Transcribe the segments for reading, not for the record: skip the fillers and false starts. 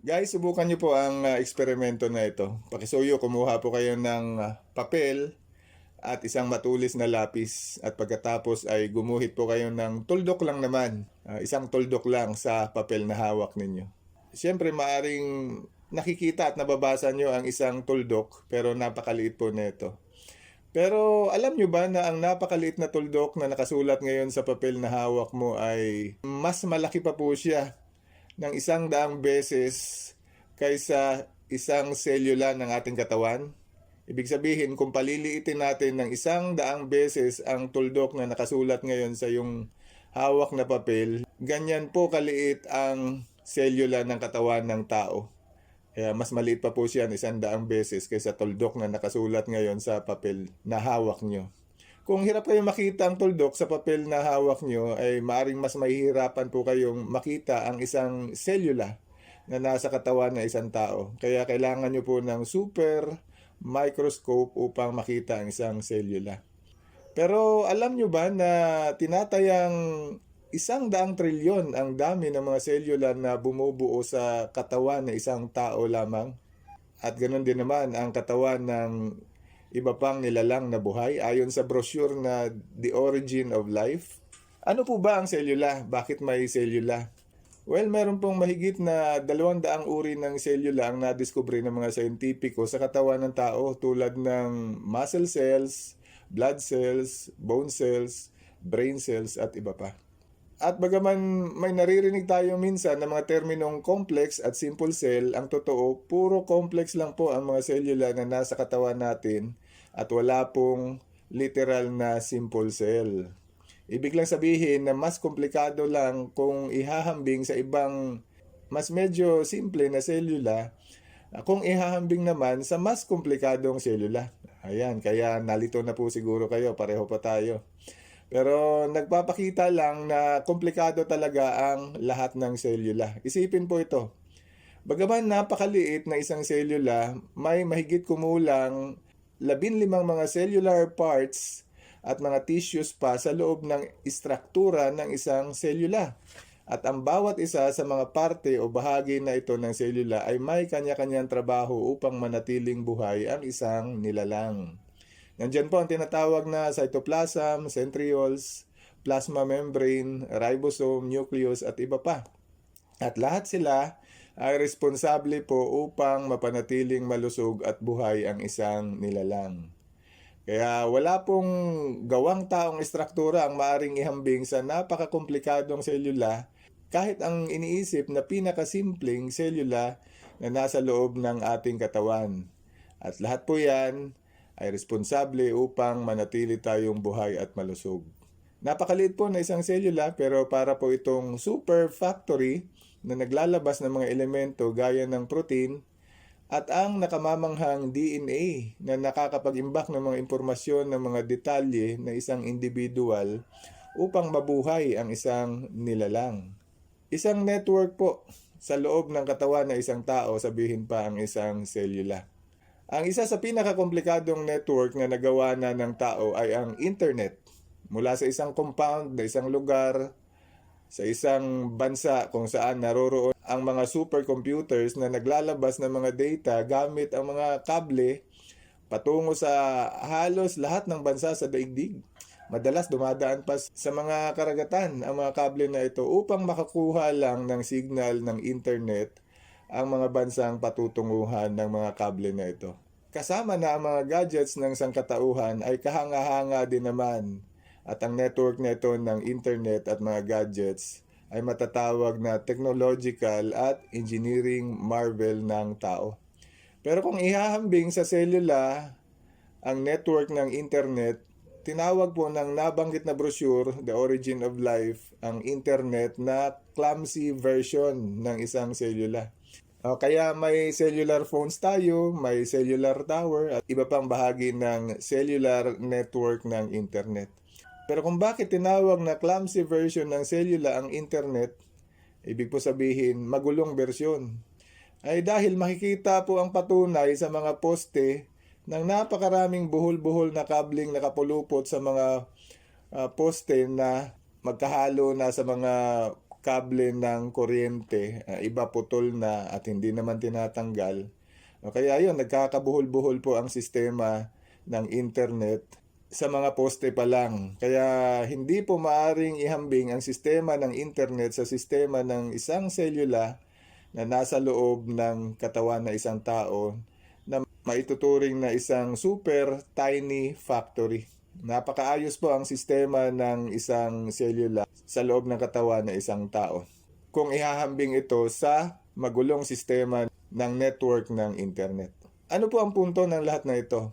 Guys, subukan niyo po ang eksperimento na ito. Pakisuyo, kumuha po kayo ng papel at isang matulis na lapis at pagkatapos ay gumuhit po kayo ng tuldok lang naman. Isang tuldok lang sa papel na hawak ninyo. Siyempre, maaring nakikita at nababasa nyo ang isang tuldok pero napakaliit po nito. Pero alam nyo ba na ang napakaliit na tuldok na nakasulat ngayon sa papel na hawak mo ay mas malaki pa po siya ng 100 beses kaysa isang selula ng ating katawan? Ibig sabihin, kung paliliitin natin ng 100 beses ang tuldok na nakasulat ngayon sa yung hawak na papel, ganyan po kaliit ang selula ng katawan ng tao. Kaya mas maliit pa po siya ng 100 beses kaysa tuldok na nakasulat ngayon sa papel na hawak nyo. Kung hirap kayo makita ang tuldok sa papel na hawak nyo, ay maaring mas mahihirapan po kayong makita ang isang selula na nasa katawan ng isang tao. Kaya kailangan nyo po ng super microscope upang makita ang isang selula. Pero alam nyo ba na tinatayang 100 trilyon ang dami ng mga selula na bumubuo sa katawan ng isang tao lamang? At ganoon din naman ang katawan ng iba pang nilalang na buhay ayon sa brochure na The Origin of Life. Ano po ba ang selula? Bakit may selula? Well, meron pong mahigit na 200 uri ng selula ang nadiskubre ng mga scientifico sa katawan ng tao tulad ng muscle cells, blood cells, bone cells, brain cells at iba pa. At bagaman may naririnig tayo minsan ng mga terminong complex at simple cell, ang totoo, puro complex lang po ang mga selula na nasa katawan natin at wala pong literal na simple cell. Ibig lang sabihin na mas komplikado lang kung ihahambing sa ibang mas medyo simple na selula kung ihahambing naman sa mas komplikadong selula. Ayan, kaya nalito na po siguro kayo, pareho pa tayo. Pero nagpapakita lang na komplikado talaga ang lahat ng selula. Isipin po ito. Bagaman napakaliit na isang selula, may mahigit kumulang 15 mga cellular parts at mga tissues pa sa loob ng istruktura ng isang selula. At ang bawat isa sa mga parte o bahagi na ito ng selula ay may kanya-kanyang trabaho upang manatiling buhay ang isang nilalang. Nandiyan po ang tinatawag na cytoplasm, centrioles, plasma membrane, ribosome, nucleus at iba pa. At lahat sila ay responsable po upang mapanatiling malusog at buhay ang isang nilalang. Kaya wala pong gawang taong istruktura ang maaring ihambing sa napakakomplikadong selula kahit ang iniisip na pinakasimpleng selula na nasa loob ng ating katawan. At lahat po yan ay responsable upang manatili tayong buhay at malusog. Napakaliit po na isang selula pero para po itong super factory na naglalabas ng mga elemento gaya ng protein at ang nakamamanghang DNA na nakakapag-imbak ng mga impormasyon ng mga detalye na isang individual upang mabuhay ang isang nilalang. Isang network po sa loob ng katawan ng isang tao, sabihin pa ang isang selula. Ang isa sa pinakakomplikadong network na nagawa na ng tao ay ang internet. Mula sa isang compound na isang lugar, sa isang bansa kung saan naroroon ang mga supercomputers na naglalabas ng mga data gamit ang mga kable patungo sa halos lahat ng bansa sa daigdig. Madalas dumadaan pa sa mga karagatan ang mga kable na ito upang makakuha lang ng signal ng internet ang mga bansang patutunguhan ng mga kable na ito. Kasama na ang mga gadgets ng sangkatauhan ay kahanga-hanga din naman. At ang network nito ng internet at mga gadgets ay matatawag na technological at engineering marvel ng tao. Pero kung ihahambing sa selula ang network ng internet, tinawag po ng nabanggit na brochure, The Origin of Life, ang internet na clumsy version ng isang selula. Kaya may cellular phones tayo, may cellular tower at iba pang bahagi ng cellular network ng internet. Pero kung bakit tinawag na clumsy version ng selula ang internet, ibig po sabihin magulong bersyon, ay dahil makikita po ang patunay sa mga poste ng napakaraming buhol-buhol na kabling nakapulupot sa mga poste na magkahalo na sa mga kable ng kuryente, iba putol na at hindi naman tinatanggal. Kaya yun, nagkakabuhol-buhol po ang sistema ng internet sa mga poste pa lang. Kaya hindi po maaring ihambing ang sistema ng internet sa sistema ng isang selula na nasa loob ng katawan na isang tao na maituturing na isang super tiny factory. Napakaayos po ang sistema ng isang selula sa loob ng katawan ng isang tao kung ihahambing ito sa magulong sistema ng network ng internet. Ano po ang punto ng lahat na ito?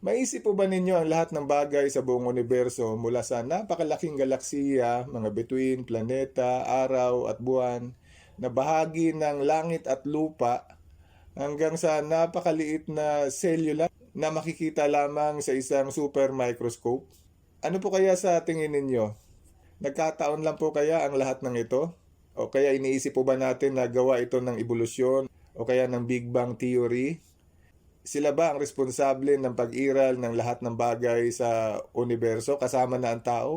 Maisip po ba ninyo ang lahat ng bagay sa buong universo mula sa napakalaking galaksiya, mga bituin, planeta, araw at buwan, na bahagi ng langit at lupa, hanggang sa napakaliit na selula na makikita lamang sa isang super microscope? Ano po kaya sa tingin ninyo? Nagkataon lang po kaya ang lahat ng ito? O kaya iniisip po ba natin na gawa ito ng evolusyon o kaya ng Big Bang Theory? Sila ba ang responsable ng pag-iral ng lahat ng bagay sa universo kasama na ang tao?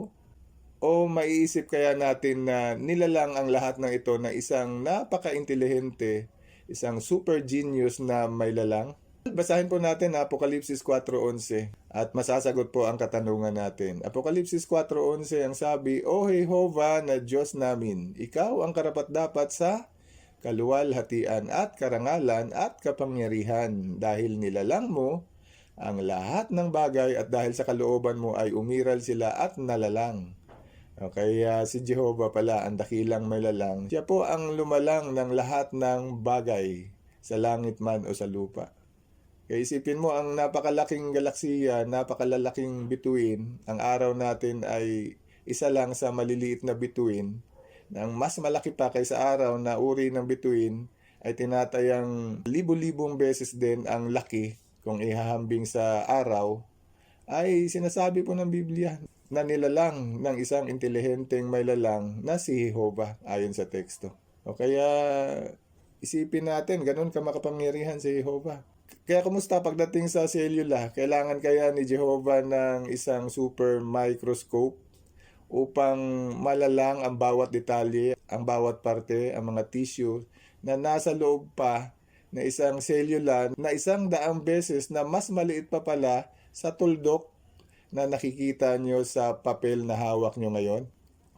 O maiisip kaya natin na nilalang ang lahat ng ito na isang napaka-intelihente, isang super genius na may lalang? Basahin po natin Apokalipsis 4.11 at masasagot po ang katanungan natin. Apokalipsis 4.11 ang sabi, O Jehovah na Diyos namin, ikaw ang karapat-dapat sa kaluwalhatian at karangalan at kapangyarihan dahil nilalang mo ang lahat ng bagay at dahil sa kalooban mo ay umiral sila at nalalang. Kaya si Jehovah pala ang dakilang may lalang. Siya po ang lumalang ng lahat ng bagay sa langit man o sa lupa. Kaya isipin mo ang napakalaking galaksiya, napakalalaking bituin. Ang araw natin ay isa lang sa maliliit na bituin. Ang mas malaki pa kaysa araw na uri ng bituin ay tinatayang libo-libong beses din ang laki kung ihahambing sa araw, ay sinasabi po ng Biblia na nilalang ng isang intelihenteng may lalang na si Jehovah ayon sa teksto. O kaya isipin natin, ganun ka makapangyarihan si Jehovah. Kaya kumusta pagdating sa selula? Kailangan kaya ni Jehovah ng isang super microscope upang malalang ang bawat detalye, ang bawat parte, ang mga tissue na nasa loob pa na isang selula na 100 beses na mas maliit pa pala sa tuldok na nakikita nyo sa papel na hawak nyo ngayon.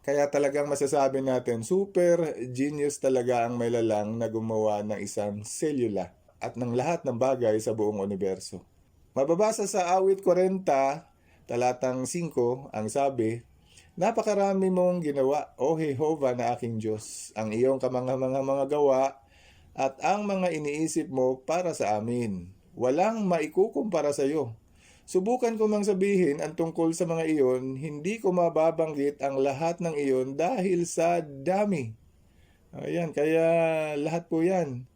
Kaya talagang masasabi natin, super genius talaga ang may lalang na gumawa ng isang selula at ng lahat ng bagay sa buong universo. Mababasa sa awit 40, talatang 5, ang sabi, Napakarami mong ginawa, O Jehovah na aking Diyos, ang iyong kamangha-mangha mga gawa at ang mga iniisip mo para sa amin. Walang maikukumpara sa iyo. Subukan ko mang sabihin ang tungkol sa mga iyon, hindi ko mababanggit ang lahat ng iyon dahil sa dami. Ayan, kaya lahat po yan.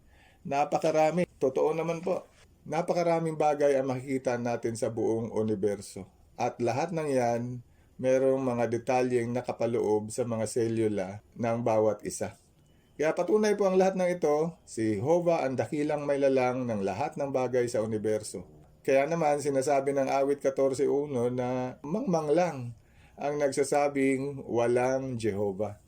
Napakarami. Totoo naman po. Napakaraming bagay ang makikita natin sa buong universo. At lahat ng yan, merong mga detalyeng nakapaloob sa mga selula ng bawat isa. Kaya patunay po ang lahat ng ito, si Jehovah ang dakilang may lalang ng lahat ng bagay sa universo. Kaya naman sinasabi ng awit 14.1 na mangmang lang ang nagsasabing walang Jehovah.